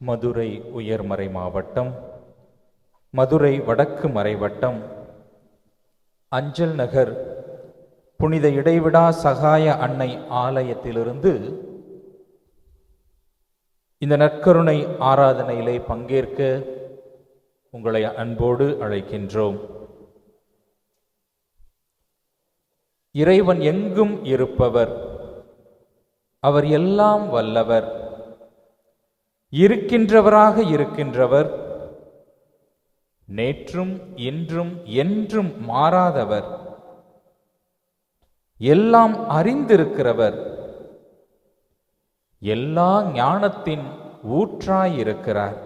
மதுரை உயர்மறை மாவட்டம், மதுரை வடக்கு மறைவட்டம், அஞ்சல் நகர் புனித இடைவிடா சகாய அன்னை ஆலயத்திலிருந்து இந்த நற்கருணை ஆராதனையிலே பங்கேற்க உங்களை அன்போடு அழைக்கின்றோம். இறைவன் எங்கும் இருப்பவர், அவர் எல்லாம் வல்லவர், இருக்கின்றவராக இருக்கின்றவர், நேற்றும் இன்றும் என்றும் மாறாதவர், எல்லாம் அறிந்திருக்கிறவர், எல்லா ஞானத்தின் ஊற்றாயிருக்கிறார்.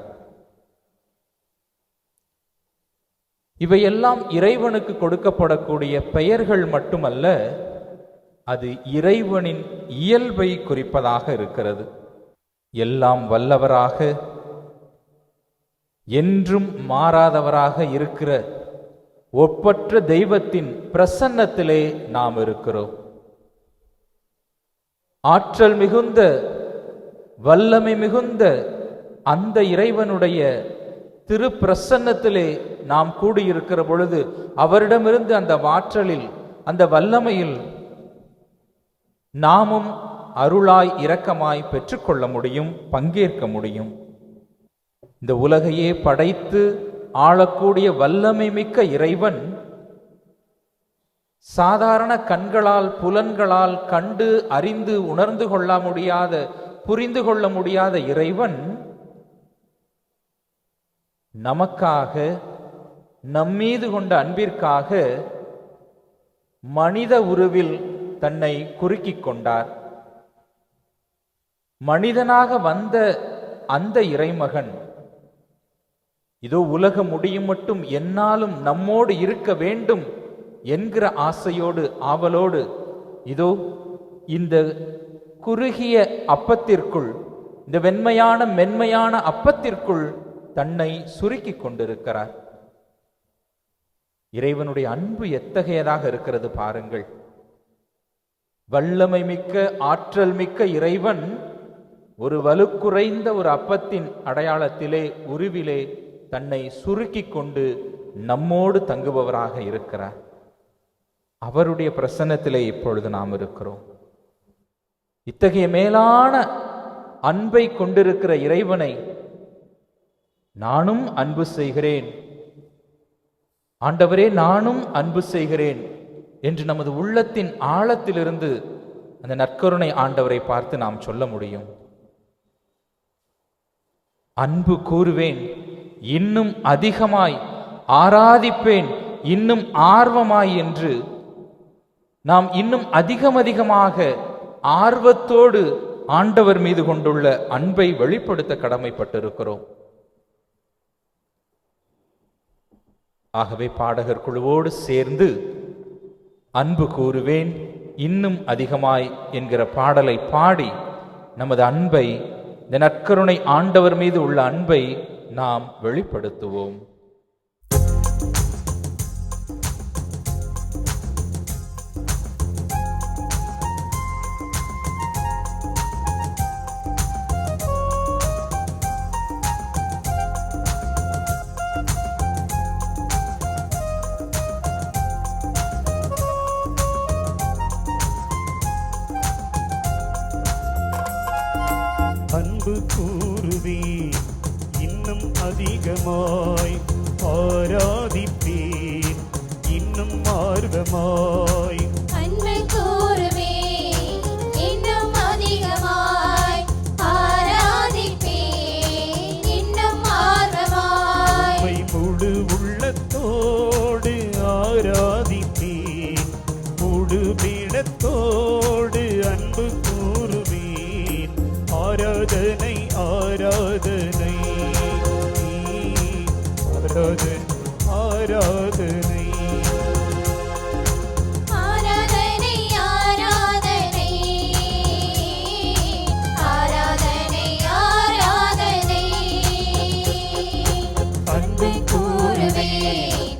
இவையெல்லாம் இறைவனுக்கு கொடுக்கப்படக்கூடிய பெயர்கள் மட்டுமல்ல, அது இறைவனின் இயல்பை குறிப்பதாக இருக்கிறது. எல்லாம் வல்லவராக என்றும் மாறாதவராக இருக்கிற ஒப்பற்ற தெய்வத்தின் பிரசன்னத்திலே நாம் இருக்கிறோம். ஆற்றல் மிகுந்த வல்லமை மிகுந்த அந்த இறைவனுடைய திரு பிரசன்னத்திலே நாம் கூடியிருக்கிற பொழுது, அவரிடமிருந்து அந்த ஆற்றலில் அந்த வல்லமையில் நாமும் அருளாய் இரக்கமாய் பெற்றுக்கொள்ள முடியும், பங்கேற்க முடியும். இந்த உலகையே படைத்து ஆளக்கூடிய வல்லமை மிக்க இறைவன் சாதாரண கண்களால் புலன்களால் கண்டு அறிந்து உணர்ந்து கொள்ள முடியாத, புரிந்து கொள்ள முடியாத இறைவன் நமக்காக, நம்மீது கொண்ட அன்பிற்காக மனித உருவில் தன்னை குறுக்கிக் கொண்டார். மனிதனாக வந்த அந்த இறைமகன் இதோ உலகம் முடியும் மட்டும் என்னாலும் நம்மோடு இருக்க வேண்டும் என்கிற ஆசையோடு, ஆவலோடு இதோ இந்த குறுகிய அப்பத்திற்குள், இந்த வெண்மையான மென்மையான அப்பத்திற்குள் தன்னை சுருக்கிக் கொண்டிருக்கிறார். இறைவனுடைய அன்பு எத்தகையதாக இருக்கிறது பாருங்கள். வல்லமை மிக்க, ஆற்றல் மிக்க இறைவன் ஒரு வலுக்குறைந்த ஒரு அப்பத்தின் அடையாளத்திலே, உருவிலே தன்னை சுருக்கிக் கொண்டு நம்மோடு தங்குபவராக இருக்கிறார். அவருடைய பிரசன்னத்திலே இப்பொழுது நாம் இருக்கிறோம். இத்தகைய மேலான அன்பை கொண்டிருக்கிற இறைவனை நானும் அன்பு செய்கிறேன், ஆண்டவரே நானும் அன்பு செய்கிறேன் என்று நமது உள்ளத்தின் ஆழத்திலிருந்து அந்த நற்கருணை ஆண்டவரை பார்த்து நாம் சொல்ல முடியும். அன்பு கூறுவேன், இன்னும் அதிகமாய் ஆராதிப்பேன், இன்னும் ஆர்வமாய் என்று நாம் இன்னும் அதிகமாக ஆர்வத்தோடு ஆண்டவர் மீது கொண்டுள்ள அன்பை வெளிப்படுத்த கடமைப்பட்டிருக்கிறோம். ஆகவே பாடகர் குழுவோடு சேர்ந்து அன்பு கூறுவேன் இன்னும் அதிகமாய் என்கிற பாடலை பாடி நமது அன்பை, இந்த நற்கருணை ஆண்டவர் மீது உள்ள அன்பை நாம் வெளிப்படுத்துவோம். அன்பு கூறுவேன் இன்னும் அதிகமாய், ஆராதிப்பேன் இன்னும் ஆர்வமாய். அன்பு கூறுவேன் இன்னும் அதிகமாய், ஆராதிப்பேன் இன்னும் ஆர்வமாய். உம்மை முழு உள்ளத்தோடு ஆராதிப்பேன், முழு பீடத்தோடு அன்பு கூறுவேன். ஆராதனை ஆராதனை ஆராதனை ஆராதனை ஆராதனை ஆராதனை ஆராதனை ஆராதனை. அன்பு கூறுவேன்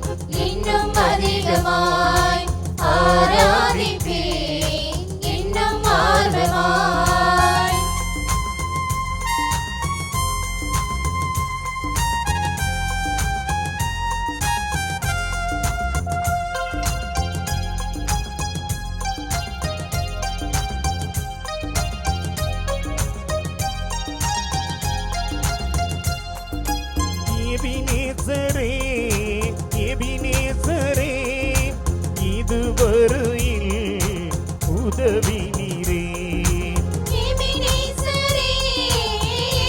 இன்னும் அதிகமாய், ஆராதிப்பேன் இன்னும் ஆர்வமாய். எபினேசரே எபினேசரே, இதுவரையில் உதவி நீரே. எபினேசரே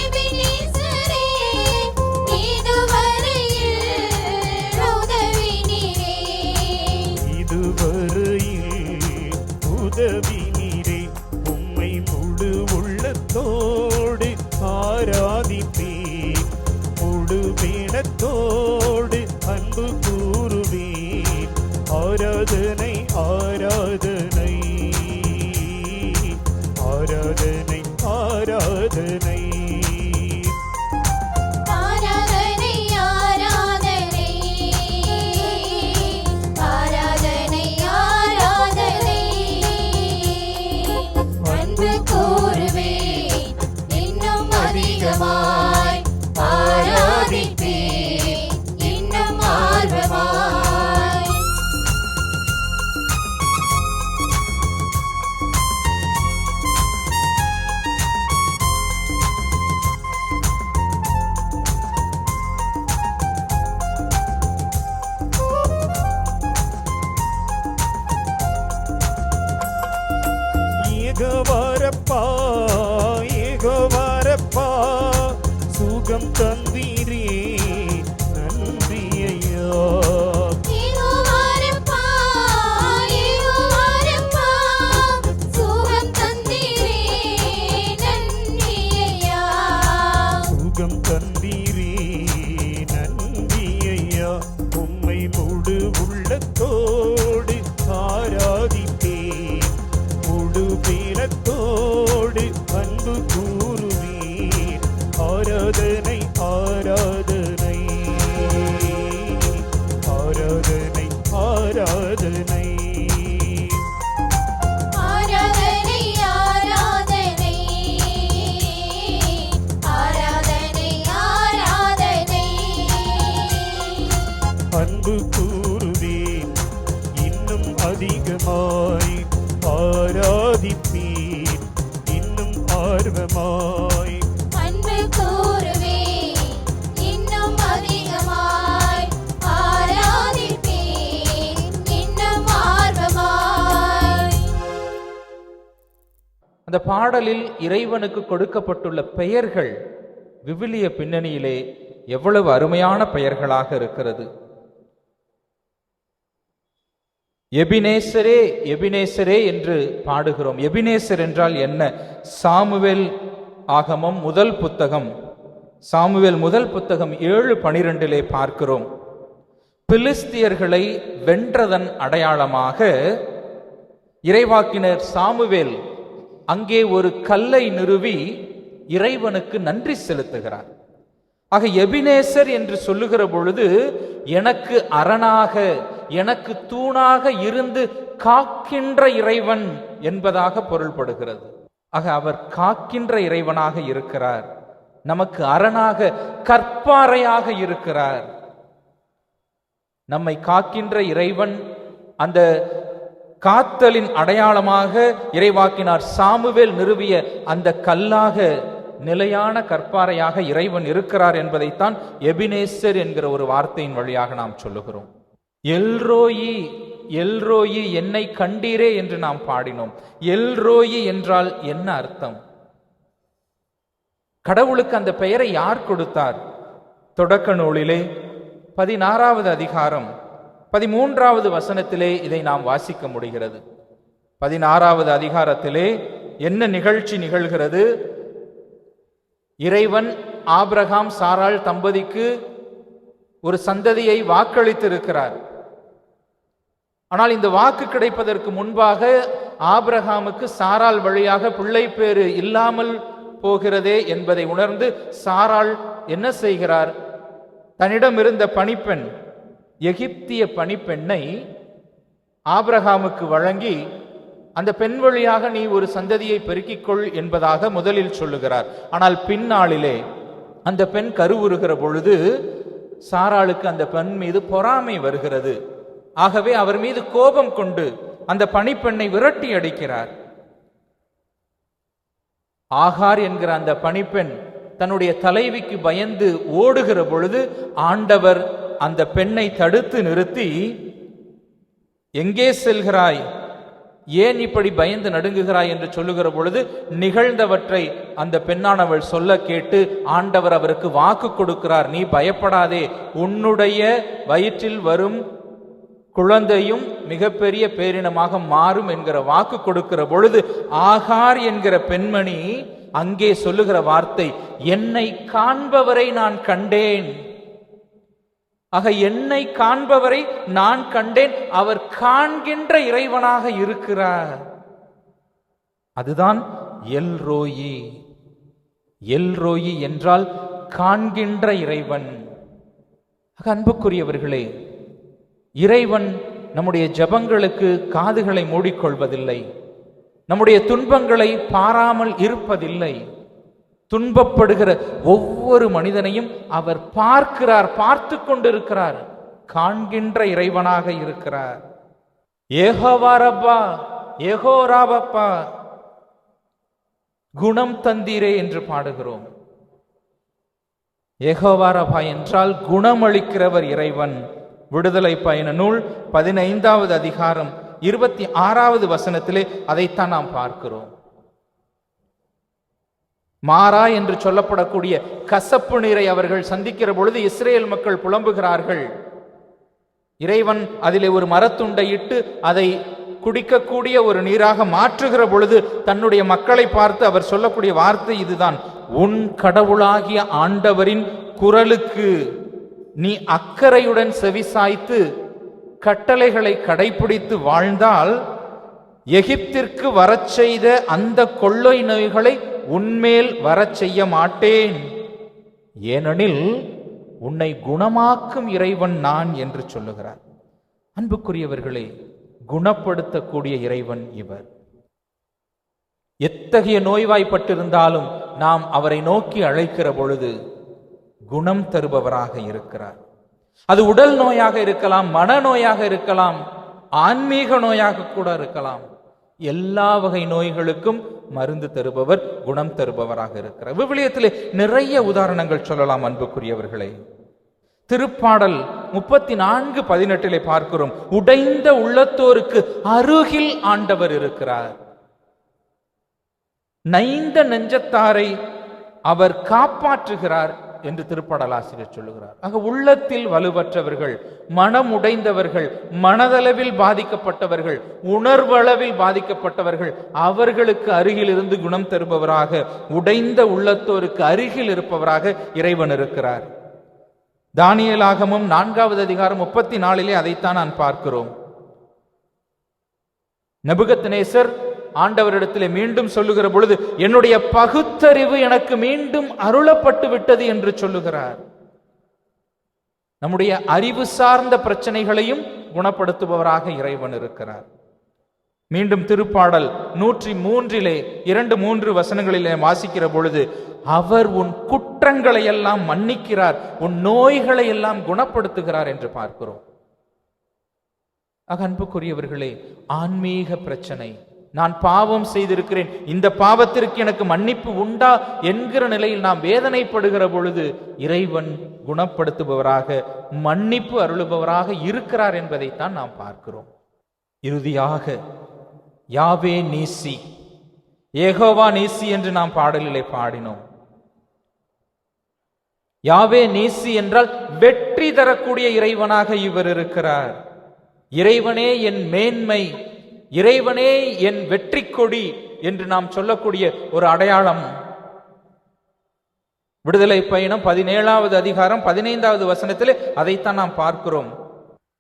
எபினேசரே, இதுவரையில் உதவி நீரே. இதுவரையில் உதவி நீரே. உம்மை முழு உள்ளத்தோடு ஆராதிப்பேன், முழு பீடத்தோடு அன்பு கூறுவேன். ஆராதனை ஆராதனை ஆராதனை ஆராதனை ஆராதனை ஆராதனை ஆராதனை ஆராதனை. அன்பு கூறுவேன் இன்னும் அதிகமாய், ஆராதிப்பேன் இன்னும் ஆர்வமாய். சுகம் தந்தீரே நன்றி ஐயா. உம்மை முழு உள்ளத்தோடு ஆராதிப்பேன், முழு பீனத்தோடு அன்பு கூறுவேன். ஆராதனை ஆராதனை ஆராதனை ஆராதனை. ஆராதனை ஆராதனை ஆராதனை ஆராதனை. அன்பு கூறுவேன் இன்னும் அதிகமாய், ஆராதிப்பேன் இன்னும் ஆர்வமாய். அன்பு கூறுவேன் இன்னும் அதிகமாய், ஆராதிப்பேன் இன்னும் ஆர்வமாய். அந்த பாடலில் இறைவனுக்கு கொடுக்கப்பட்டுள்ள பெயர்கள் விவிலிய பின்னணியிலே எவ்வளவு அருமையான பெயர்களாக இருக்கிறது. எபினேசரே எபினேசரே என்று பாடுகிறோம். எபினேசர் என்றால் என்ன? சாமுவேல் ஆகமம் முதல் புத்தகம், சாமுவேல் முதல் புத்தகம் 7:12 பார்க்கிறோம். பிலிஸ்தியர்களை வென்றதன் அடையாளமாக இறைவாக்கினர் சாமுவேல் அங்கே ஒரு கல்லை நிறுவி இறைவனுக்கு நன்றி செலுத்துகிறார். ஆக எபினேசர் என்று சொல்லுகிற பொழுது எனக்கு அரணாக, எனக்கு தூணாக இருந்து காக்கின்ற இறைவன் என்பதாக பொருள்படுகிறது. ஆக அவர் காக்கின்ற இறைவனாக இருக்கிறார், நமக்கு அரணாக கற்பாறையாக இருக்கிறார். நம்மை காக்கின்ற இறைவன் அந்த காத்தலின் அடையாளமாக இறைவாக்கினார் சாமுவேல் நிறுவிய அந்த கல்லாக, நிலையான கற்பாறையாக இறைவன் இருக்கிறார் என்பதைத்தான் எபினேசர் என்கிற ஒரு வார்த்தையின் வழியாக நாம் சொல்லுகிறோம். எல்ரோயி எல்ரோயி என்னை கண்டீரே என்று நாம் பாடினோம். எல்ரோயி என்றால் என்ன அர்த்தம்? கடவுளுக்கு அந்த பெயரை யார் கொடுத்தார்? தொடக்க நூலிலே 16வது அதிகாரம் 13வது வசனத்திலே இதை நாம் வாசிக்க முடிகிறது. 16வது அதிகாரத்திலே என்ன நிகழ்ச்சி நிகழ்கிறது? இறைவன் ஆபிரகாம் சாராள் தம்பதிக்கு ஒரு சந்ததியை வாக்களித்திருக்கிறார். ஆனால் இந்த வாக்கு கிடைப்பதற்கு முன்பாக ஆபிரகாமுக்கு சாராள் வழியாக பிள்ளை பேறு இல்லாமல் போகிறதே என்பதை உணர்ந்து சாராள் என்ன செய்கிறார்? தன்னிடம் இருந்த பணிப்பெண், எகிப்திய பணிப்பெண்ணை ஆபிரகாமுக்கு வழங்கி அந்த பெண் வழியாக நீ ஒரு சந்ததியை பெருக்கிக்கொள் என்பதாக முதலில் சொல்லுகிறார். ஆனால் பின்னாளிலே அந்த பெண் கருவுறுகிற பொழுது சாராளுக்கு அந்த பெண் மீது பொறாமை வருகிறது. ஆகவே அவர் மீது கோபம் கொண்டு அந்த பணிப்பெண்ணை விரட்டி அடிக்கிறார். ஆகார் என்கிற அந்த பணிப்பெண் தன்னுடைய தலைவிக்கு பயந்து ஓடுகிற பொழுது ஆண்டவர் அந்த பெண்ணை தடுத்து நிறுத்தி, எங்கே செல்கிறாய், ஏன் இப்படி பயந்து நடுங்குகிறாய் என்று சொல்லுகிற பொழுது நிகழ்ந்தவற்றை அந்த பெண்ணானவள் சொல்ல கேட்டு ஆண்டவர் அவருக்கு வாக்கு கொடுக்கிறார். நீ பயப்படாதே, உன்னுடைய வயிற்றில் வரும் குழந்தையும் மிகப்பெரிய பேரினமாக மாறும் என்கிற வாக்கு கொடுக்கிற பொழுது ஆகார் என்கிற பெண்மணி அங்கே சொல்லுகிற வார்த்தை, என்னை காண்பவரை நான் கண்டேன். ஆக என்னை காண்பவரை நான் கண்டேன், அவர் காண்கின்ற இறைவனாக இருக்கிறார். அதுதான் எல்ரோயி. எல்ரோயி என்றால் காண்கின்ற இறைவன். அன்புக்குரியவர்களே, இறைவன் நம்முடைய ஜெபங்களுக்கு காதுகளை மூடிக்கொள்வதில்லை, நம்முடைய துன்பங்களை பாராமல் இருப்பதில்லை. துன்பப்படுகிற ஒவ்வொரு மனிதனையும் அவர் பார்க்கிறார், பார்த்து கொண்டிருக்கிறார், காண்கின்ற இறைவனாக இருக்கிறார். யெகோவா ரப்பா, யெகோவா ரப்பா, குணம் தந்தீரே என்று பாடுகிறோம். யெகோவா ரப்பா என்றால் குணமளிக்கிறவர் இறைவன். விடுதலை பயண நூல் 15வது அதிகாரம் 26வது வசனத்திலே அதைத்தான் நாம் பார்க்கிறோம். மாறா என்று சொல்லப்படக்கூடிய கசப்பு நீரை அவர்கள் சந்திக்கிற பொழுது இஸ்ரேல் மக்கள் புலம்புகிறார்கள். இறைவன் அதிலே ஒரு மரத்துண்டை இட்டு அதை குடிக்கக்கூடிய ஒரு நீராக மாற்றுகிற பொழுது தன்னுடைய மக்களை பார்த்து அவர் சொல்லக்கூடிய வார்த்தை இதுதான், உன் கடவுளாகிய ஆண்டவரின் குரலுக்கு நீ அக்கறையுடன் செவிசாய்த்து கட்டளைகளை கடைபிடித்து வாழ்ந்தால் எகிப்திற்கு வரச் செய்த அந்த கொள்ளை நோய்களை உன்மேல் வரச் செய்ய மாட்டேன், ஏனெனில் உன்னை குணமாக்கும் இறைவன் நான் என்று சொல்லுகிறார். அன்புக்குரியவர்களே, குணப்படுத்தக்கூடிய இறைவன் இவர். எத்தகைய நோய்வாய்ப்பட்டிருந்தாலும் நாம் அவரை நோக்கி அழைக்கிற பொழுது குணம் தருபவராக இருக்கிறார். அது உடல் நோயாக இருக்கலாம், மனநோயாக இருக்கலாம், ஆன்மீக நோயாக கூட இருக்கலாம். எல்லா வகை நோய்களுக்கும் மருந்து தருபவர், குணம் தருபவராக இருக்கிறார். விவிலியத்திலே நிறைய உதாரணங்கள் சொல்லலாம் அன்புக்குரியவர்களே. திருப்பாடல் 34:18 பார்க்கிறோம், உடைந்த உள்ளத்தோருக்கு அருகில் ஆண்டவர் இருக்கிறார். நைந்த நெஞ்சத்தாரை அவர் காப்பாற்றுகிறார் என்று திருப்பாடல் ஆசிரியர் சொல்லுகிறார். ஆக உள்ளத்தில் வலுவற்றவர்கள், மனம் உடைந்தவர்கள், மனதளவில் பாதிக்கப்பட்டவர்கள், உணர்வளவில் பாதிக்கப்பட்டவர்கள், அவர்களுக்கு அருகில் இருந்து குணம் தருபவராக, உடைந்த உள்ளத்தோருக்கு அருகில் இருப்பவராக இறைவன் இருக்கிறார். தானியேலாகமம் 4வது அதிகாரம் 34 அதைத்தான் நான் பார்க்கிறோம். நெபுகத்நேசர் ஆண்டவரிடத்திலே மீண்டும் சொல்லுகிற பொழுது, என்னுடைய பகுத்தறிவு எனக்கு மீண்டும் அருளப்பட்டு விட்டது என்று சொல்லுகிறார். நம்முடைய அறிவு சார்ந்த பிரச்சனைகளையும் குணப்படுத்துபவராக இறைவன் இருக்கிறார். மீண்டும் திருப்பாடல் 103 2-3 வசனங்களிலே வாசிக்கிற பொழுது, அவர் உன் குற்றங்களை எல்லாம் மன்னிக்கிறார், உன் நோய்களை எல்லாம் குணப்படுத்துகிறார் என்று பார்க்கிறோம். அன்புக்குரியவர்களே, ஆன்மீக பிரச்சனை, நான் பாவம் செய்திருக்கிறேன், இந்த பாவத்திற்கு எனக்கு மன்னிப்பு உண்டா என்கிற நிலையில் நாம் வேதனைப்படுகிற பொழுது இறைவன் குணப்படுத்துபவராக, மன்னிப்பு அருளுபவராக இருக்கிறார் என்பதைத்தான் நாம் பார்க்கிறோம். இறுதியாக யாவே நீசி, யெகோவா நீசி என்று நாம் பாடலிலே பாடினோம். யாவே நீசி என்றால் வெற்றி தரக்கூடிய இறைவனாக இவர் இருக்கிறார். இறைவனே என் மேன்மை, இறைவனே என் வெற்றி கொடி என்று நாம் சொல்லக்கூடிய ஒரு அடையாளம். விடுதலை பயணம் 17வது அதிகாரம் 15வது வசனத்திலே அதைத்தான் நாம் பார்க்கிறோம்.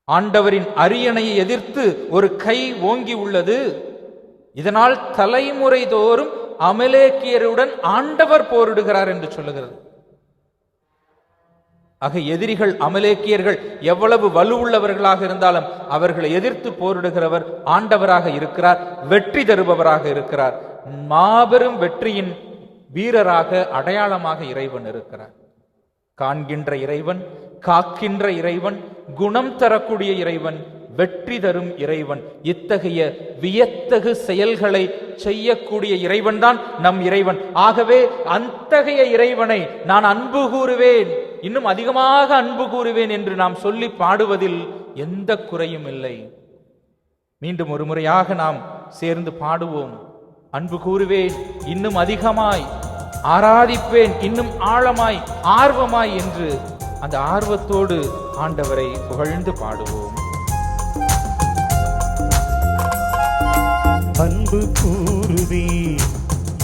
ஆண்டவரின் அரியணையை எதிர்த்து ஒரு கை ஓங்கி உள்ளது, இதனால் தலைமுறை தோறும் அமலேக்கியருடன் ஆண்டவர் போரிடுகிறார் என்று சொல்லுகிறது. ஆக எதிரிகள் அமலேக்கியர்கள் எவ்வளவு வலுவுள்ளவர்களாக இருந்தாலும் அவர்களை எதிர்த்து போரிடுகிறவர் ஆண்டவராக இருக்கிறார், வெற்றி தருபவராக இருக்கிறார். மாபெரும் வெற்றியின் வீரராக, அடையாளமாக இறைவன் இருக்கிறார். காண்கின்ற இறைவன், காக்கின்ற இறைவன், குணம் தரக்கூடிய இறைவன், வெற்றி தரும் இறைவன். இத்தகைய வியத்தகு செயல்களை செய்யக்கூடிய இறைவன் தான் நம் இறைவன். ஆகவே அத்தகைய இறைவனை நான் அன்பு கூறுவேன், இன்னும் அதிகமாக அன்பு கூறுவேன் என்று நாம் சொல்லி பாடுவதில் எந்த குறையும் இல்லை. மீண்டும் ஒரு முறையாக நாம் சேர்ந்து பாடுவோம். அன்பு கூறுவேன் இன்னும் அதிகமாய், ஆராதிப்பேன் இன்னும் ஆழமாய், ஆர்வமாய் என்று அந்த ஆர்வத்தோடு ஆண்டவரை புகழ்ந்து பாடுவோம். அன்பு கூறுவேன்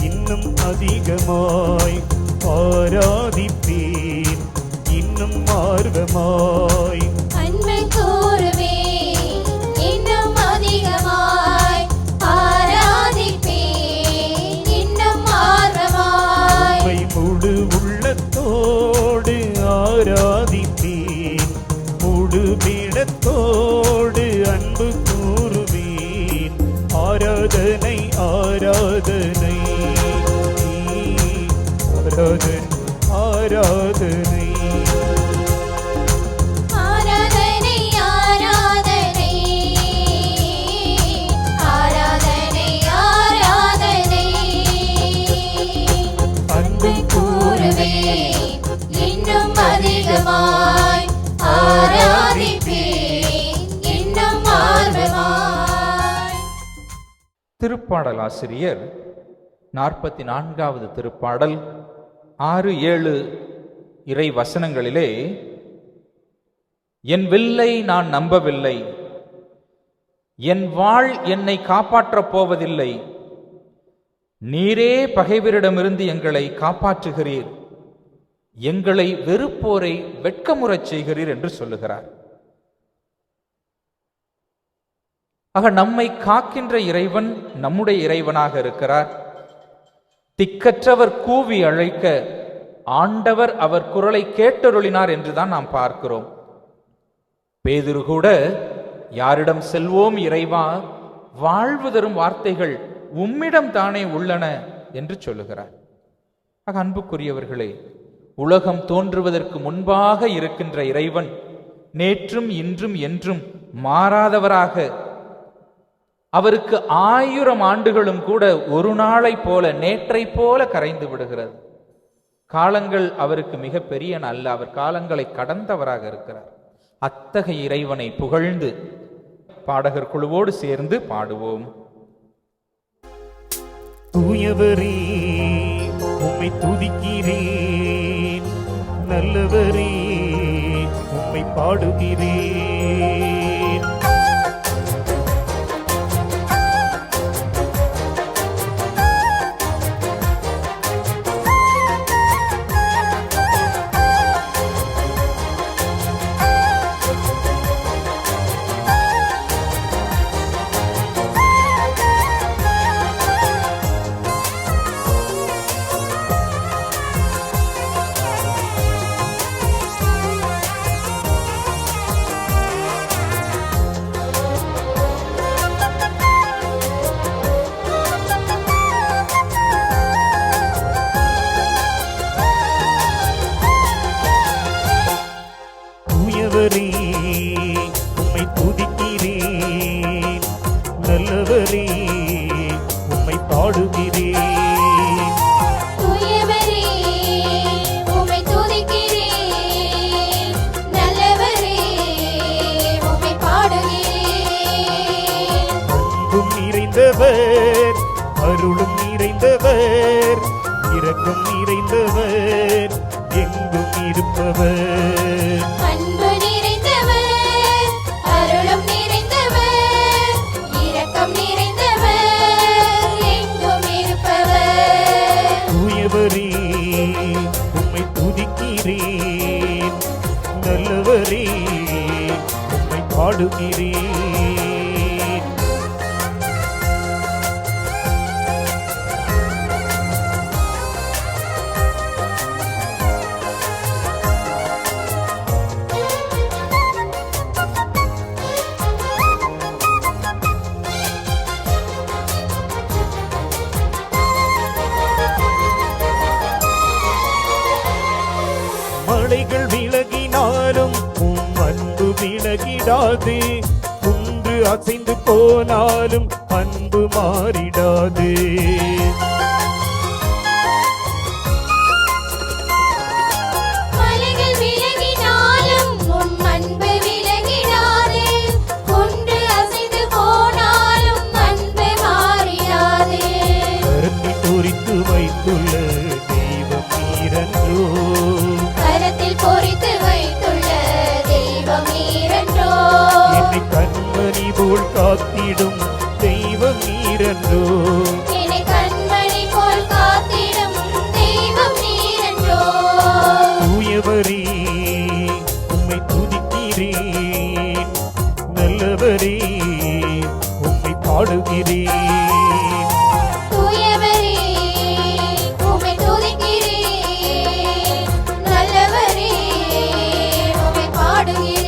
இன்னும் அதிகமாய், ஆராதிப்பேன் இன்னும் ஆர்வமாய். அன்பு கூறுவேன் இன்னும் அதிகமாய், ஆராதிப்பேன் இன்னும் ஆர்வமாய். உம்மை முழு உள்ளத்தோடு ஆராதிப்பேன், முழு பீடத்தோடு அன்பு கூறுவேன். ஆராதனை ஆராதனை ஆராதனை ஆராதனை ஆராதனை ஆராதனை ஆராதனை ஆராதனை. அன்பு கூறுவேன் இன்னும் அதிகமாய், ஆராதிப்பேன் இன்னும் ஆர்வமாய். திருப்பாடல் ஆசிரியர் 44வது திருப்பாடல் 6-7 இறை வசனங்களிலே, என் வில்லை நான் நம்பவில்லை, என் வாள் என்னை காப்பாற்றப் போவதில்லை, நீரே பகைவரிடமிருந்து எங்களை காப்பாற்றுகிறீர், எங்களை வெறுப்போரை வெட்கமுறச் செய்கிறீர் என்று சொல்லுகிறார். ஆக நம்மை காக்கின்ற இறைவன் நம்முடைய இறைவனாக இருக்கிறார். திக்கற்றவர் கூவி அழைக்க ஆண்டவர் அவர் குரலை கேட்டருளினார் என்றுதான் நாம் பார்க்கிறோம். பேதுரு கூட யாரிடம் செல்வோம் இறைவா, வாழ்வு தரும் வார்த்தைகள் உம்மிடம் தானே உள்ளன என்று சொல்லுகிறார். ஆக அன்புக்குரியவர்களே, உலகம் தோன்றுவதற்கு முன்பாக இருக்கின்ற இறைவன் நேற்றும் இன்றும் என்றும் மாறாதவராக, அவருக்கு 1000 ஆண்டுகளும் கூட ஒரு நாளை போல நேற்றை போல கரைந்து விடுகிறது. காலங்கள் அவருக்கு மிக பெரிய அல்ல, அவர் காலங்களை கடந்தவராக இருக்கிறார். அத்தகைய இறைவனை புகழ்ந்து பாடகர் குழுவோடு சேர்ந்து பாடுவோம். தூயவரே உம்மை துதிக்கிறேன், நல்லவரே உம்மை பாடுகிறேன். உம்மை துதிக்கிறேன், நல்லவரே உம்மை பாடுகிறேன். தூயவரே உம்மை துதிக்கிறேன், நல்லவரே உம்மை பாடுகிறேன். அன்பும் நிறைந்தவர், அருளும் நிறைந்தவர், இரக்கம் நிறைந்தவர், எங்கும் இருப்பவர். அன்பு நிறைந்தவர், அருளும் நிறைந்தவர், இரக்கம் நிறைந்தவர், எங்கும் இருப்பவர். தூயவரே உம்மை துதிக்கிறேன், நல்லவரே உம்மை பாடுகிறேன். மலைகள் விலகினாலும் உம் அன்பு விலகிடாது, குன்று அசைந்து போனாலும் அன்பு மாறிடாது. மலைகள் விலகினாலும் உம் அன்பு விலகிடாது, குன்று அசைந்து போனாலும் அன்பு மாறிடாது. கருத்தில் பொறித்து வைத்துள்ள தெய்வம் நீரன்றோ, கரத்தில் பொறித்து வைத்துள்ள தெய்வம் நீரன்றோ. என்னை கண்மணி போல் காத்திடும் தெய்வம் நீரன்றோ. என்னை கண்மணி போல் காத்திடும் தெய்வம் நீரன்றோ. தூயவரே உம்மை துதிக்கிறேன், நல்லவரே உம்மை பாடுகிறேன். தூயவரே உம்மை துதிக்கிறேன், நல்லவரே உம்மை பாடுகிறேன்.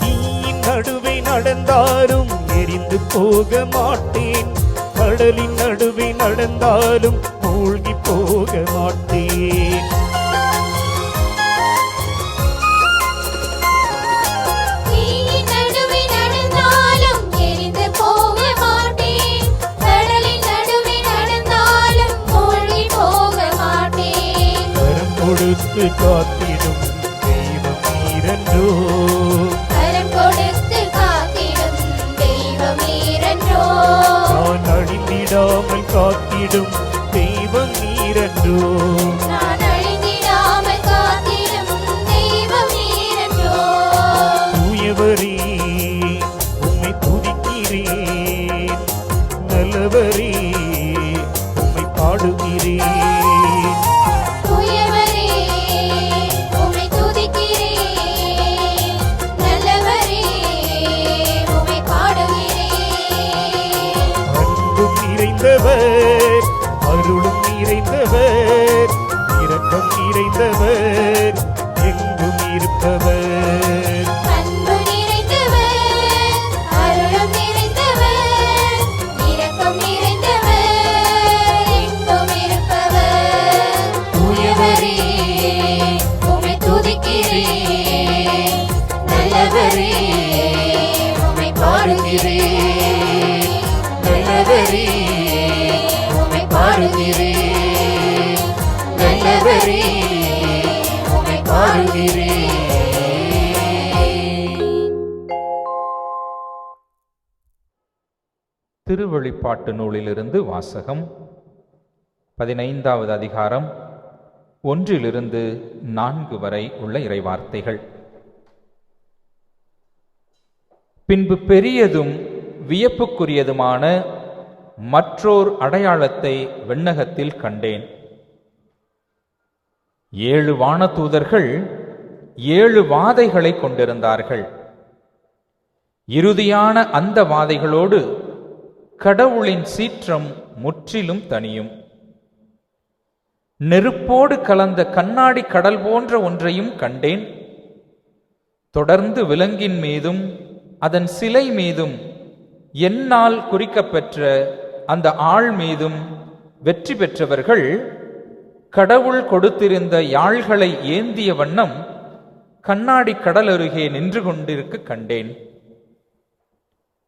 தீயின் நடுவே நடந்தாலும் எரிந்து போக மாட்டேன், கடலின் நடுவே நடந்தாலும் மூழ்கி போக மாட்டேன். தீயின் நடுவே கொடுத்து காத்திடும் தெய்வம் நீரன்றோ. கரம் கொடுத்து காத்திடும் தெய்வம் நீரன்றோ. நான் அழிந்திடாமல் காத்திடும் தெய்வம் நீரன்றோ. நான் அழிந்திடாமல் காத்திடும் தெய்வம் நீரன்றோ. தூயவரே உம்மை துதிக்கிறேன், நல்லவரே உம்மை பாடுகிறேன். தூயவரே உம்மை துதிக்கிறேன், நல்லவரே உம்மை பாடுகிறேன். அன்பும் நிறைந்தவர், அருளும் நிறைந்தவர், இரக்கம் நிறைந்தவர், எங்கும் இருப்பவர். அன்பு நிறைந்தவர், அருளும் நிறைந்தவர், இரக்கம் நிறைந்தவர், எங்கும் இருப்பவர். தூயவரே உம்மை துதிக்கிறேன், நல்லவரே உம்மை பாடுகிறேன். நல்லவரே உம்மை பாடுகிறேன், நல்லவரே உம்மை பாடுகிறேன். திருவெளிப்பாட்டு நூலிலிருந்து வாசகம். 15வது அதிகாரம் 1 4 வரை உள்ள இறைவார்த்தைகள். பின்பு பெரியதும் வியப்புக்குரியதுமான மற்றோர் அடையாளத்தை விண்ணகத்தில் கண்டேன். 7 வானதூதர்கள் 7 வாதைகளை கொண்டிருந்தார்கள். இறுதியான அந்த வாதைகளோடு கடவுளின் சீற்றம் முற்றிலும் தனியும். நெருப்போடு கலந்த கண்ணாடி கடல் போன்ற ஒன்றையும் கண்டேன். தொடர்ந்து விலங்கின் மீதும் அதன் சிலை மீதும் என்னால் குறிக்கப்பெற்ற அந்த ஆள் மீதும் வெற்றி பெற்றவர்கள் கடவுள் கொடுத்திருந்த யாழ்களை ஏந்திய வண்ணம் கண்ணாடி கடல் அருகே நின்று கொண்டிருக்க கண்டேன்.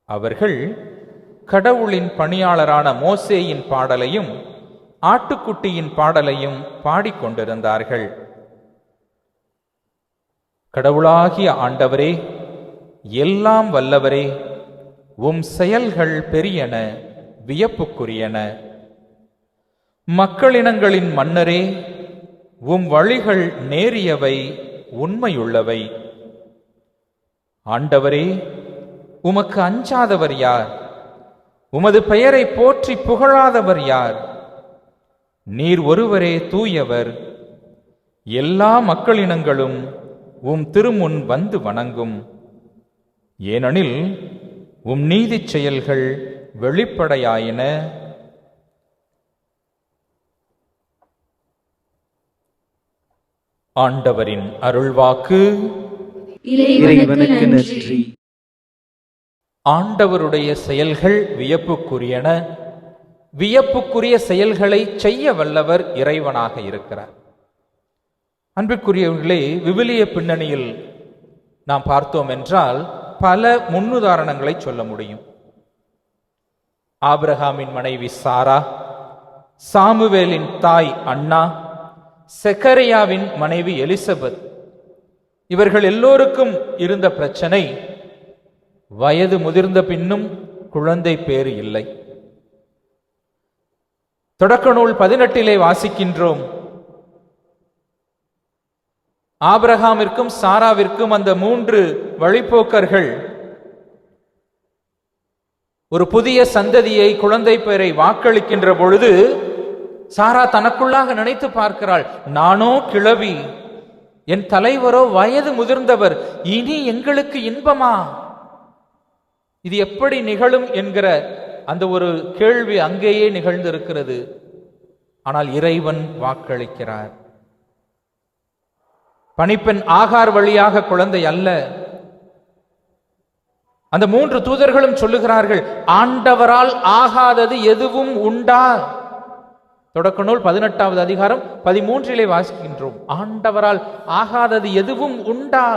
அவர்கள் கடவுளின் பணியாளரான மோசேயின் பாடலையும் ஆட்டுக்குட்டியின் பாடலையும் பாடிக்கொண்டிருந்தார்கள். கடவுளாகிய ஆண்டவரே, எல்லாம் வல்லவரே, உம் செயல்கள் பெரியன, வியப்புக்குரியன. மக்களினங்களின் மன்னரே, உம் வழிகள் நேரியவை, உண்மையுள்ளவை. ஆண்டவரே, உமக்கு அஞ்சாதவர் யார்? உமது பெயரை போற்றி புகழாதவர் யார்? நீர் ஒருவரே தூயவர். எல்லா மக்களினங்களும் உம் திருமுன் வந்து வணங்கும். ஏனெனில் உம் நீதிச் செயல்கள் வெளிப்படையாயின. ஆண்டவரின் அருள்வாக்கு. இறைவனுக்கு நன்றி. ஆண்டவருடைய செயல்கள் வியப்புக்குரியன. வியப்புக்குரிய செயல்களை செய்ய வல்லவர் இறைவனாக இருக்கிறார். அன்புக்குரியவர்களே, விவிலிய பின்னணியில் நாம் பார்த்தோம் என்றால் பல முன்னுதாரணங்களை சொல்ல முடியும். ஆபிரகாமின் மனைவி சாரா, சாமுவேலின் தாய் அன்னா, செக்கரியாவின் மனைவி எலிசபெத், இவர்கள் எல்லோருக்கும் இருந்த பிரச்சனை, வயது முதிர்ந்த பின்னும் குழந்தை பேறு இல்லை. தொடக்க நூல் 18 வாசிக்கின்றோம், ஆபிரகாமிற்கும் சாராவிற்கும் அந்த 3 வழிப்போக்கர்கள் ஒரு புதிய சந்ததியை, குழந்தை பேரை வாக்களிக்கின்ற பொழுது சாரா தனக்குள்ளாக நினைத்து பார்க்கிறாள், நானோ கிழவி, என் தலைவரோ வயது முதிர்ந்தவர், இனி எங்களுக்கு இன்பமா? இது எப்படி நிகழும் என்கிற அந்த ஒரு கேள்வி அங்கேயே நிகழ்ந்திருக்கிறது. ஆனால் இறைவன் வாக்களிக்கிறார். பணிப்பெண் ஆகார் வழியாக குழந்தை அல்ல. அந்த 3 தூதர்களும் சொல்லுகிறார்கள், ஆண்டவரால் ஆகாதது எதுவும் உண்டா? தொடக்க நூல் 18வது அதிகாரம் 13 வாசிக்கின்றோம். ஆண்டவரால் ஆகாதது எதுவும் உண்டா?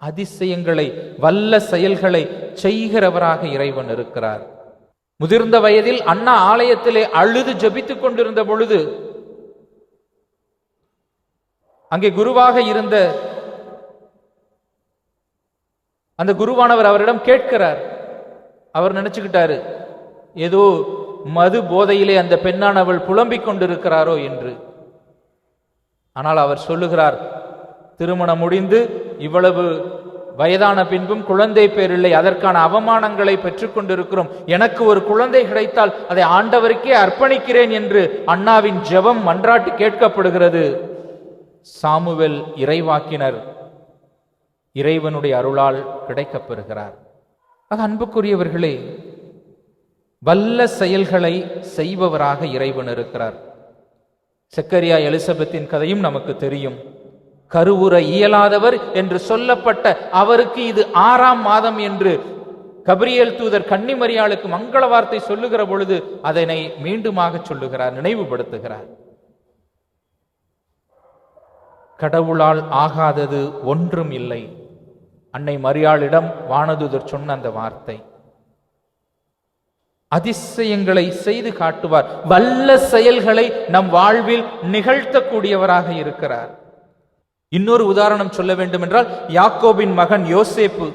அதிசயங்களை, வல்ல செயல்களை செய்கிறவராக இறைவன் இருக்கிறார். முதிர்ந்த வயதில் அண்ணா ஆலயத்திலே அழுது ஜெபித்துக் கொண்டிருந்த பொழுது அங்கே குருவாக இருந்த அந்த குருவானவர் அவரிடம் கேட்கிறார். அவர் நினைச்சுக்கிட்டாரு ஏதோ மது போதையிலே அந்த பெண்ணானவள் புலம்பிக் கொண்டிருக்கிறாரோ என்று. ஆனால் அவர் சொல்லுகிறார், திருமணம் முடிந்து இவ்வளவு வயதான பின்பும் குழந்தை பேரில்லை, அதற்கான அவமானங்களை பெற்றுக் கொண்டிருக்கிறோம். எனக்கு ஒரு குழந்தை கிடைத்தால் அதை ஆண்டவருக்கே அர்ப்பணிக்கிறேன் என்று அண்ணாவின் ஜெபம் மன்றாட்டு கேட்கப்படுகிறது. சாமுவேல் இறைவாக்கினர் இறைவனுடைய அருளால் கிடைக்கப்பெறுகிறார். அன்புக்குரியவர்களே, வல்ல செயல்களை செய்பவராக இறைவன் இருக்கிறார். செக்கரியா எலிசபெத்தின் கதையும் நமக்கு தெரியும். கருவுற இயலாதவர் என்று சொல்லப்பட்ட அவருக்கு இது 6ஆம் மாதம் என்று கபிரியேல் தூதர் கன்னிமரியாளுக்கு மங்கள வார்த்தை சொல்லுகிற பொழுது அதனை மீண்டுமாக சொல்லுகிறார், நினைவுபடுத்துகிறார். கடவுளால் ஆகாதது ஒன்றும் இல்லை. அன்னை மரியாளிடம் வானதூதர் சொன்ன அந்த வார்த்தை. அதிசயங்களை செய்து காட்டுவார். வல்ல செயல்களை நம் வாழ்வில் நிகழ்த்தக்கூடியவராக இருக்கிறார். இன்னொரு உதாரணம் சொல்ல வேண்டும் என்றால், யாக்கோபின் மகன் யோசேப்பு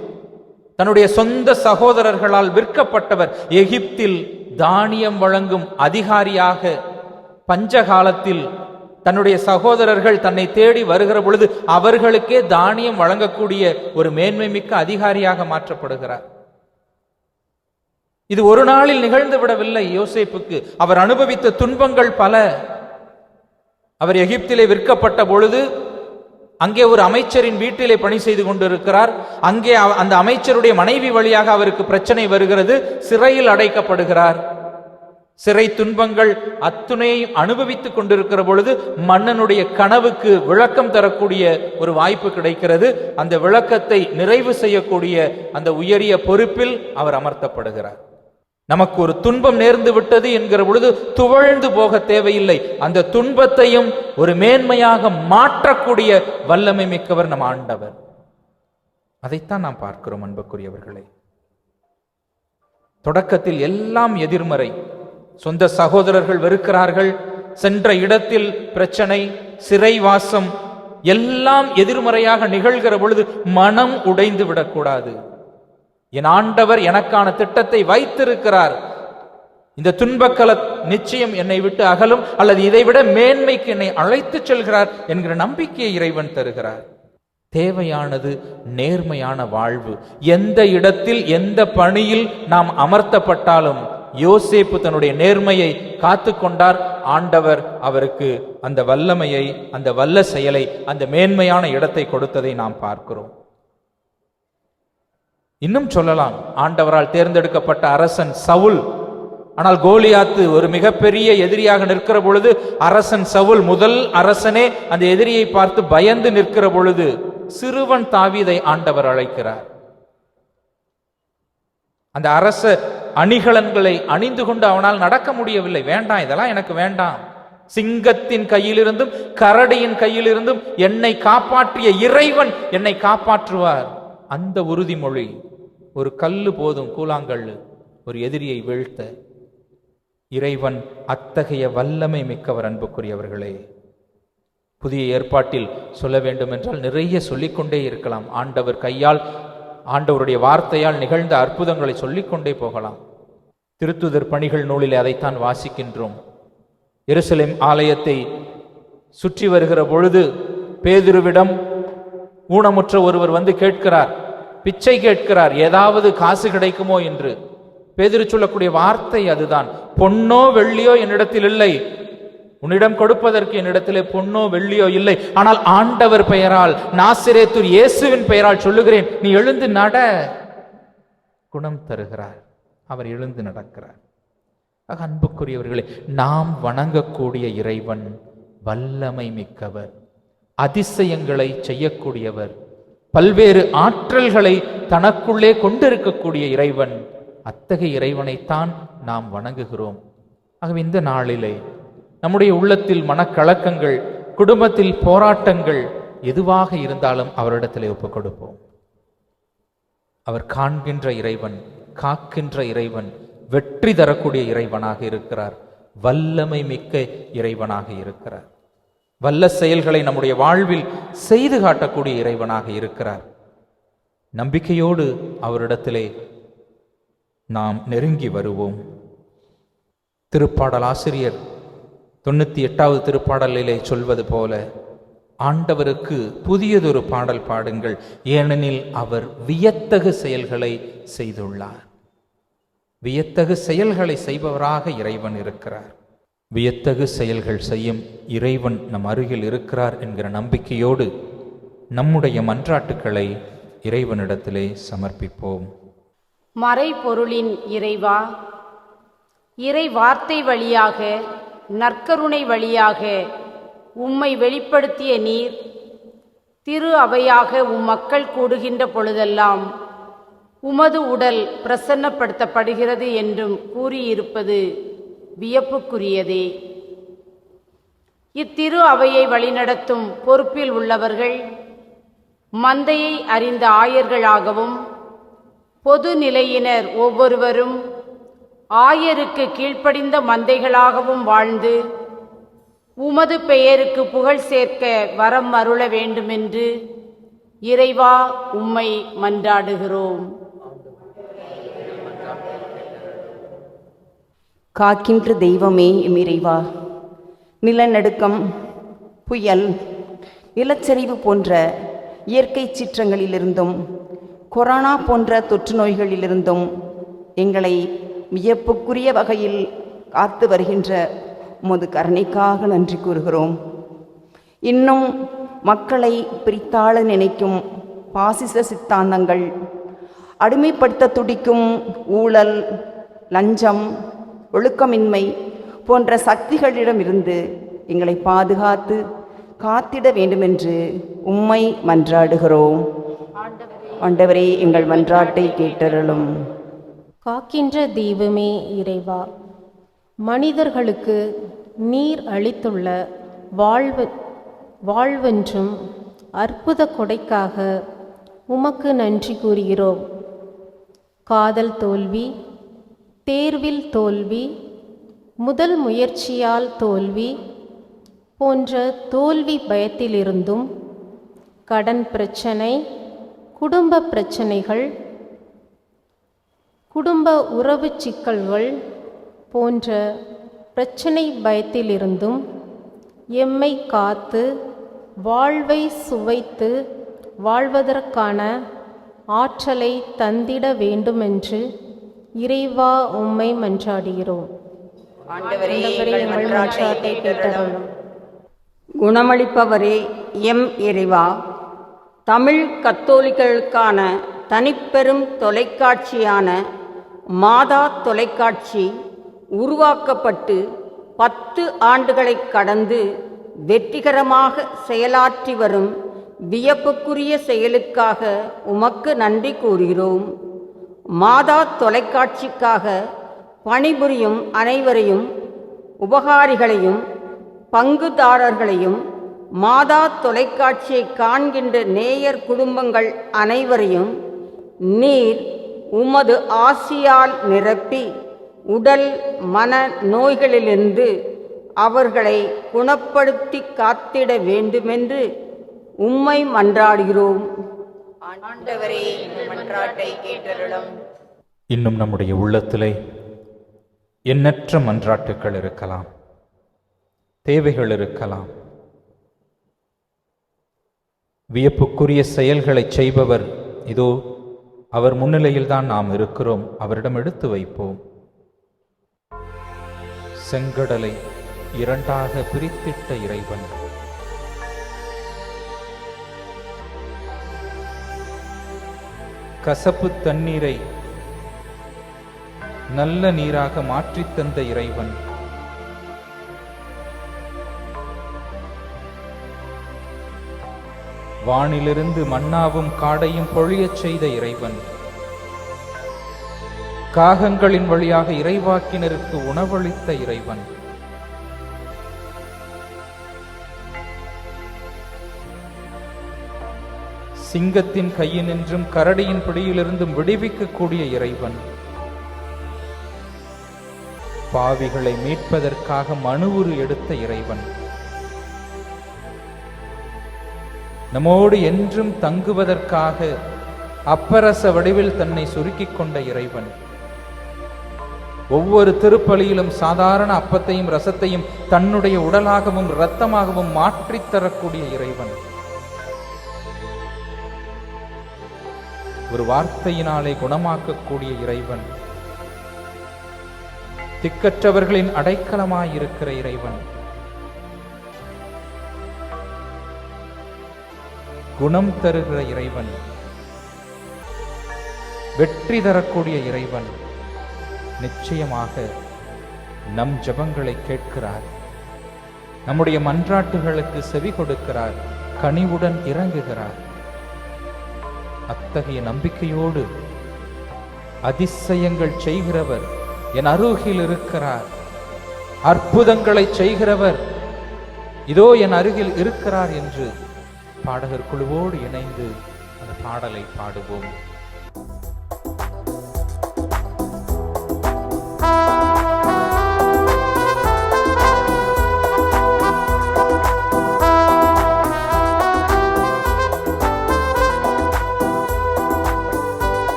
தன்னுடைய சொந்த சகோதரர்களால் விற்கப்பட்டவர். எகிப்தில் தானியம் வழங்கும் அதிகாரியாக பஞ்ச காலத்தில் தன்னுடைய சகோதரர்கள் தன்னை தேடி வருகிற பொழுது அவர்களுக்கே தானியம் வழங்கக்கூடிய ஒரு மேன்மை மிக்க அதிகாரியாக மாற்றப்படுகிறார். இது ஒரு நாளில் நிகழ்ந்து விடவில்லை. யோசேப்புக்கு அவர் அனுபவித்த துன்பங்கள் பல. அவர் எகிப்திலே விற்கப்பட்ட பொழுது அங்கே ஒரு அமைச்சரின் வீட்டிலே பணி செய்து கொண்டிருக்கிறார். அங்கே அந்த அமைச்சருடைய மனைவி வழியாக அவருக்கு பிரச்சனை வருகிறது. சிறையில் அடைக்கப்படுகிறார். சிறை துன்பங்கள் அத்துணையும் அனுபவித்துக் கொண்டிருக்கிற பொழுது மன்னனுடைய கனவுக்கு விளக்கம் தரக்கூடிய ஒரு வாய்ப்பு கிடைக்கிறது. அந்த விளக்கத்தை நிறைவு செய்யக்கூடிய அந்த உயரிய பொறுப்பில் அவர் அமர்த்தப்படுகிறார். நமக்கு ஒரு துன்பம் நேர்ந்து விட்டது என்கிற பொழுது துவழ்ந்து போக தேவையில்லை. அந்த துன்பத்தையும் ஒரு மேன்மையாக மாற்றக்கூடிய வல்லமை மிக்கவர் நம் ஆண்டவர். அதைத்தான் நாம் பார்க்கிறோம் அன்புக்குரியவர்களே. தொடக்கத்தில் எல்லாம் எதிர்மறை. சொந்த சகோதரர்கள் வெறுக்கிறார்கள், சென்ற இடத்தில் பிரச்சனை, சிறைவாசம், எல்லாம் எதிர்மறையாக நிகழ்கிற பொழுது மனம் உடைந்து விடக்கூடாது. என் ஆண்டவர் எனக்கான திட்டத்தை வைத்திருக்கிறார். இந்த துன்பக்கல நிச்சயம் என்னை விட்டு அகலும், அல்லது இதைவிட மேன்மைக்கு என்னை அழைத்து செல்கிறார் என்கிற நம்பிக்கையை இறைவன் தருகிறார். தேவையானது நேர்மையான வாழ்வு. எந்த இடத்தில் எந்த பணியில் நாம் அமர்த்தப்பட்டாலும் யோசேப்பு தன்னுடைய நேர்மையை காத்து கொண்டார். ஆண்டவர் அவருக்கு அந்த வல்லமையை, அந்த வல்ல செயலை, அந்த மேன்மையான இடத்தை கொடுத்ததை நாம் பார்க்கிறோம். இன்னும் சொல்லலாம், ஆண்டவரால் தேர்ந்தெடுக்கப்பட்ட அரசன் சவுல். ஆனால் கோலியாத்து ஒரு மிகப்பெரிய எதிரியாக நிற்கிற பொழுது அரசன் சவுல், முதல் அரசனே அந்த எதிரியை பார்த்து பயந்து நிற்கிற பொழுது சிறுவன் தாவீதை ஆண்டவர் அழைக்கிறார். அந்த அரச அணிகலன்களை அணிந்து கொண்டு அவனால் நடக்க முடியவில்லை. வேண்டாம், இதெல்லாம் எனக்கு வேண்டாம். சிங்கத்தின் கையிலிருந்தும் கரடியின் கையிலிருந்தும் என்னை காப்பாற்றிய இறைவன் என்னை காப்பாற்றுவார். அந்த உறுதிமொழி. ஒரு கல்லு போதும், கூழாங்கல்லு, ஒரு எதிரியை வீழ்த்த. இறைவன் அத்தகைய வல்லமை மிக்கவர் அன்புக்குரியவர்களே. புதிய ஏற்பாட்டில் சொல்ல வேண்டும் என்றால் நிறைய சொல்லிக்கொண்டே இருக்கலாம். ஆண்டவர் கையால், ஆண்டவருடைய வார்த்தையால் நிகழ்ந்த அற்புதங்களை சொல்லிக்கொண்டே போகலாம். திருத்துதர் பணிகள் நூலிலே அதைத்தான் வாசிக்கின்றோம். எருசலேம் ஆலயத்தை சுற்றி வருகிற பொழுது பேதுருவிடம் ஊனமுற்ற ஒருவர் வந்து கேட்கிறார், பிச்சை கேட்கிறார், ஏதாவது காசு கிடைக்குமோ என்று. பேதுரு சொல்லக்கூடிய வார்த்தை அதுதான், பொன்னோ வெள்ளியோ என்னிடத்தில் இல்லை, உன்னிடம் கொடுப்பதற்கு என்னிடத்திலே பொன்னோ வெள்ளியோ இல்லை, ஆனால் ஆண்டவர் பெயரால், நாசிரேத்தூர் இயேசுவின் பெயரால் சொல்லுகிறேன், நீ எழுந்து நட. குணம் தருகிறார். அவர் எழுந்து நடக்கிறார். அன்புக்குரியவர்களே, நாம் வணங்கக்கூடிய இறைவன் வல்லமை மிக்கவர், அதிசயங்களை செய்யக்கூடியவர், பல்வேறு ஆற்றல்களை தனக்குள்ளே கொண்டிருக்கக்கூடிய இறைவன். அத்தகைய இறைவனைத்தான் நாம் வணங்குகிறோம். ஆகவே இந்த நாளிலே நம்முடைய உள்ளத்தில் மனக்கலக்கங்கள், குடும்பத்தில் போராட்டங்கள் எதுவாக இருந்தாலும் அவரிடத்திலே ஒப்புக் கொடுப்போம். அவர் காண்கின்ற இறைவன், காக்கின்ற இறைவன், வெற்றி தரக்கூடிய இறைவனாக இருக்கிறார், வல்லமை மிக்க இறைவனாக இருக்கிறார். வல்ல செயல்களை நம்முடைய வாழ்வில் செய்து காட்டக்கூடிய இறைவனாக இருக்கிறார். நம்பிக்கையோடு அவரிடத்திலே நாம் நெருங்கி வருவோம். திருப்பாடல் ஆசிரியர் 98வது திருப்பாடலிலே சொல்வது போல, ஆண்டவருக்கு புதியதொரு பாடல் பாடுங்கள், ஏனெனில் அவர் வியத்தகு செயல்களை செய்துள்ளார். வியத்தகு செயல்களை செய்பவராக இறைவன் இருக்கிறார். வியத்தகு செயல்கள் செய்யும் இறைவன் நம் அருகில் இருக்கிறார் என்கிற நம்பிக்கையோடு நம்முடைய மன்றாட்டுக்களை இறைவனிடத்திலே சமர்ப்பிப்போம். மறைபொருளின் இறைவா, இறை வார்த்தை வழியாக, நற்கருணை வழியாக உம்மை வெளிப்படுத்திய நீர், திரு அவையாக மக்கள் கூடுகின்ற பொழுதெல்லாம் உமது உடல் பிரசன்னப்படுத்தப்படுகிறது என்றும் கூறியிருப்பது வியப்புக்குரியதே. இத்திரு அவையை வழிநடத்தும் பொறுப்பில் உள்ளவர்கள் மந்தையை அறிந்த ஆயர்களாகவும், பொது நிலையினர் ஒவ்வொருவரும் ஆயருக்கு கீழ்ப்படிந்த மந்தைகளாகவும் வாழ்ந்து உமது பெயருக்கு புகழ் சேர்க்க வரம் அருள வேண்டுமென்று இறைவா உம்மை மன்றாடுகிறோம். காக்கின்ற தெய்வமே எம் இறைவா, நிலநடுக்கம், புயல், நிலச்சரிவு போன்ற இயற்கை சீற்றங்களிலிருந்தும் கொரோனா போன்ற தொற்று நோய்களிலிருந்தும் எங்களை வியப்புக்குரிய வகையில் காத்து வருகின்ற உமது கருணைக்காக நன்றி கூறுகிறோம். இன்னும் மக்களை பிரித்தாள நினைக்கும் பாசிச சித்தாந்தங்கள், அடிமைப்படுத்த துடிக்கும் ஊழல், லஞ்சம், ஒழுக்கமின்மை போன்ற சக்திகளிடமிருந்து எங்களை பாதுகாத்து காத்திட வேண்டுமென்று உம்மை மன்றாடுகிறோம். ஆண்டவரே, எங்கள் மன்றாட்டை கேட்டருளும். காக்கின்ற தெய்வமே இறைவா, மனிதர்களுக்கு நீர் அளித்துள்ள வாழ்வென்றும் அற்புத கொடைக்காக உமக்கு நன்றி கூறுகிறோம். காதல் தோல்வி, தேர்வில் தோல்வி, முதல் முயற்சியால் தோல்வி போன்ற தோல்வி பயத்திலிருந்தும், கடன் பிரச்சனை, குடும்ப பிரச்சனைகள், குடும்ப உறவு சிக்கல்கள் போன்ற பிரச்சனை பயத்திலிருந்தும் எம்மை காத்து வாழ்வை சுவைத்து வாழ்வதற்கான ஆற்றலை தந்திட வேண்டுமென்று இறைவா உம்மை மன்றாடுகிறோம். ஆண்டவரே, எங்கள் மன்றாட்டை கேட்டருளும். குணமளிப்பவரே எம் இறைவா, தமிழ் கத்தோலிக்கர்களுக்கான தனிப்பெரும் தொலைக்காட்சியான மாதா தொலைக்காட்சி உருவாக்கப்பட்டு 10 ஆண்டுகளை கடந்து வெற்றிகரமாக செயலாற்றி வரும் வியப்புக்குரிய செயலுக்காக உமக்கு நன்றி கூறுகிறோம். மாதா தொலைக்காட்சிக்காக பணிபுரியும் அனைவரையும், உபகாரிகளையும் பங்குதாரர்களையும், மாதா தொலைக்காட்சியை காண்கின்ற நேயர் குடும்பங்கள் அனைவரையும் நீர் உமது ஆசியால் நிரப்பி உடல் மன நோய்களிலிருந்து அவர்களை குணப்படுத்தி காத்திட வேண்டுமென்று உம்மை மன்றாடுகிறோம். ஆண்டவரே, எங்கள் மன்றாட்டை கேட்டருளும். இன்னும் நம்முடைய உள்ளத்திலே எண்ணற்ற மன்றாட்டுக்கள் இருக்கலாம், தேவைகள் இருக்கலாம். வியப்புக்குரிய செயல்களை செய்பவர் இதோ அவர் முன்னிலையில்தான் நாம் இருக்கிறோம். அவரிடம் எடுத்து வைப்போம். செங்கடலை 2ஆக பிரித்திட்ட இறைவன், கசப்பு தண்ணீரை நல்ல நீராக மாற்றித் தந்த இறைவன், வானிலிருந்து மன்னாவும் காடையும் பொழியச் செய்த இறைவன், காகங்களின் வழியாக இறைவாக்கினருக்கு உணவளித்த இறைவன், சிங்கத்தின் கையினின்றும் கரடியின் பிடியிலிருந்தும் விடுவிக்கக்கூடிய இறைவன், பாவிகளை மீட்பதற்காக மனுவுரு எடுத்த இறைவன், நம்மோடு என்றும் தங்குவதற்காக அப்பரச வடிவில் தன்னை சுருக்கிக் கொண்ட இறைவன். ஒவ்வொரு திருப்பலியிலும் சாதாரண அப்பத்தையும் ரசத்தையும் தன்னுடைய உடலாகவும் இரத்தமாகவும் மாற்றித் தரக்கூடிய இறைவன். ஒரு வார்த்தையினாலே குணமாக்கக்கூடிய இறைவன். திக்கற்றவர்களின் அடைக்கலமாயிருக்கிற இறைவன். குணம் தருகிற இறைவன். வெற்றி தரக்கூடிய இறைவன். நிச்சயமாக நம் ஜெபங்களை கேட்கிறார். நம்முடைய மன்றாட்டுகளுக்கு செவி கொடுக்கிறார். கனிவுடன் இறங்குகிறார். அத்தகைய நம்பிக்கையோடு அதிசயங்கள் செய்கிறவர் என் அருகில் இருக்கிறார், அற்புதங்களை செய்கிறவர் இதோ என் அருகில் இருக்கிறார் என்று பாடகர் குழுவோடு இணைந்து அந்த பாடலை பாடுவோம்.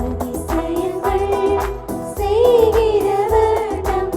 அதிசயங்கள் செய்கிறவர் நம்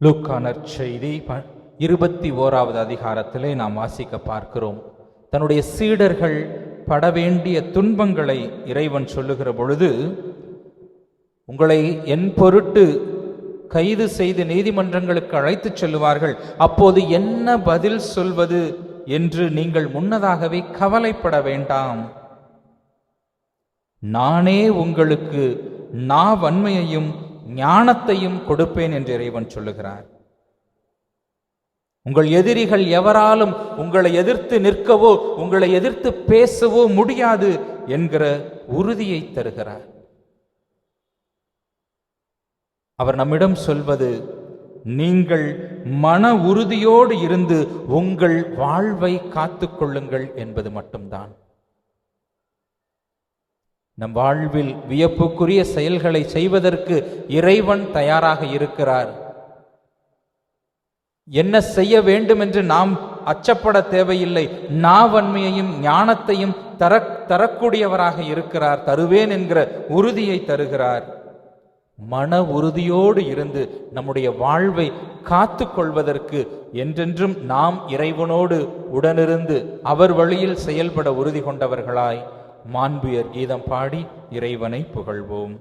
லூக்கா நற்செய்தி 21வது அதிகாரத்திலே நாம் வாசிக்க பார்க்கிறோம். தன்னுடைய சீடர்கள் பட வேண்டிய துன்பங்களை இறைவன் சொல்லுகிற பொழுது, உங்களை என் பொருட்டு கைது செய்து நீதிமன்றங்களுக்கு அழைத்துச் செல்லுவார்கள், அப்போது என்ன பதில் சொல்வது என்று நீங்கள் முன்னதாகவே கவலைப்பட வேண்டாம். நானே உங்களுக்கு வன்மையையும் ஞானத்தையும் கொடுப்பேன் என்று இறைவன் சொல்லுகிறார். உங்கள் எதிரிகள் எவராலும் உங்களை எதிர்த்து நிற்கவோ உங்களை எதிர்த்து பேசவோ முடியாது என்கிற உறுதியை தருகிறார். அவர் நம்மிடம் சொல்வது, நீங்கள் மன உறுதியோடு இருந்து உங்கள் வாழ்வை காத்துக்கொள்ளுங்கள் என்பது மட்டும்தான். நம் வாழ்வில் வியப்புக்குரிய செயல்களை செய்வதற்கு இறைவன் தயாராக இருக்கிறார். என்ன செய்ய வேண்டும் என்று நாம் அச்சப்பட தேவையில்லை. வன்மையையும் ஞானத்தையும் தரக்கூடியவராக இருக்கிறார். தருவேன் என்கிற உறுதியை தருகிறார். மன உறுதியோடு இருந்து நம்முடைய வாழ்வை காத்து கொள்வதற்கு என்றென்றும் நாம் இறைவனோடு உடனிருந்து அவர் வழியில் செயல்பட உறுதி கொண்டவர்களாய் மாண்புயர் கீதம் பாடி இறைவனை புகழ்வோம்.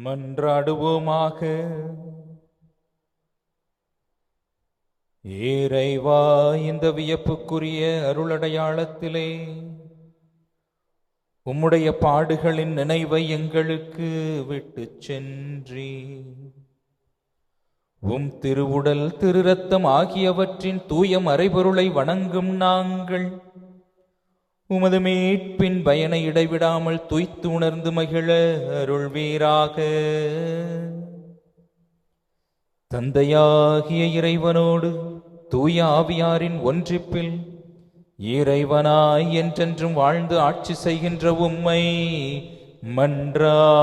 மன்றாடுவோமாக. இறைவா, இந்த வியப்புக்குரிய அருளடையாளத்திலே உம்முடைய பாடுகளின் நினைவை எங்களுக்கு விட்டு சென்றி உம் திருவுடல் திருரத்தம் ஆகியவற்றின் தூய மறைபொருளை வணங்கும் நாங்கள் உமது மீட்பின் பயனை இடைவிடாமல் துய்த்து உணர்ந்து மகிழ அருள்வீராக. தந்தையாகிய இறைவனோடு தூய ஆவியாரின் ஒன்றிப்பில் இறைவனாய் என்றென்றும் வாழ்ந்து ஆட்சி செய்கின்ற உம்மை மன்றாடுகிறோம்.